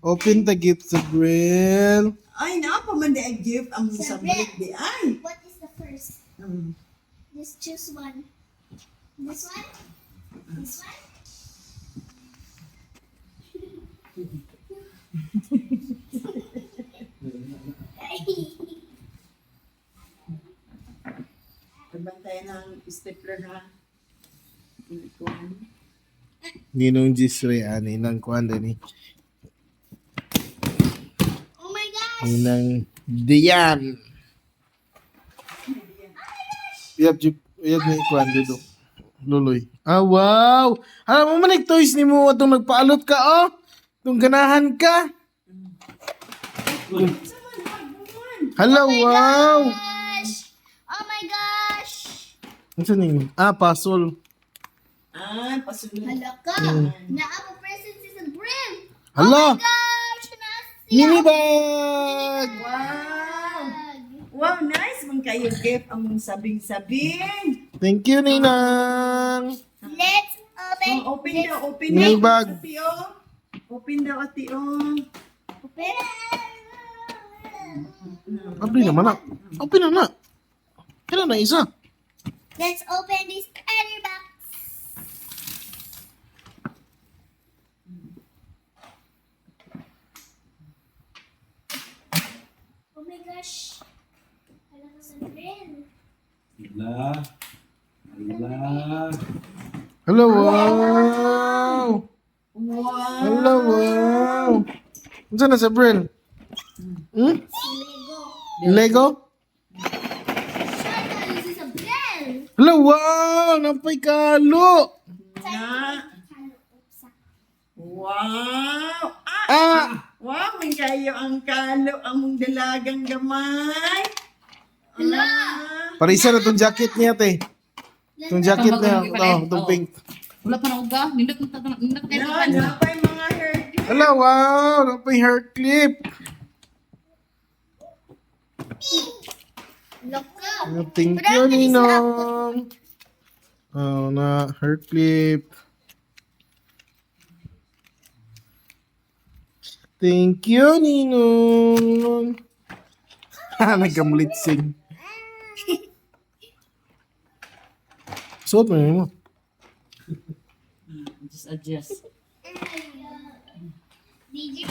Open the gift, Sabril. Ay, naapa man di ay gift ang sa balik di ay. What is the first? Mm. Just choose one. This one? This one? Pagbantayan ng stapler ha. Ikuan. Ninong Gisre, ninang kuan ni. Oh my gosh! Ninang Dian. Yap ni kuan dito. Luloy. Ah, wow! Alam mo man, toys ni mo atong nagpaalot ka, oh! Itong ganahan ka. Hello, wow! Gosh! Oh my gosh! Ano sa ninyo? Ah, puzzle. Ah, pasunod. Hala ka! Naapa present si Sabril! Hala! Gosh! Nasi! Mini bag! Wow! Wow, nice man kayo gift ang sabing-sabing. Thank you, Ninang! Let's open. Oh, open daw, open Mini daw. bag. Ati, oh. Open daw, ati, oh. Open. Open naman na. Open na na. Kailan na isa? Let's open this penny box. Oh my gosh. Hala ka Sabril. Ala. Ala. Hello, wow! Wow! Hello, wow! Saan na sa Bril? Hmm? Si Lego. Lego? Sana si Sabril. Hello, wow! Nampay kalo! Na. Wow! Ah! Ah! Wow, man kayo ang kalo ang mong dalagang gamay. Hala. Parisa na itong jacket niya, te. Itong jacket niya. Oh, itong pink. Wala pa na uga. Nindot na kayo Na, pa. napay mga hair clip. Hello, wow! Nampay hair clip. Loka. Thank you, Ninong. Oh, na hair clip. Thank you, Ninong. Ha, nagkamlitsing. Suot mo yun mo. Just adjust. DJ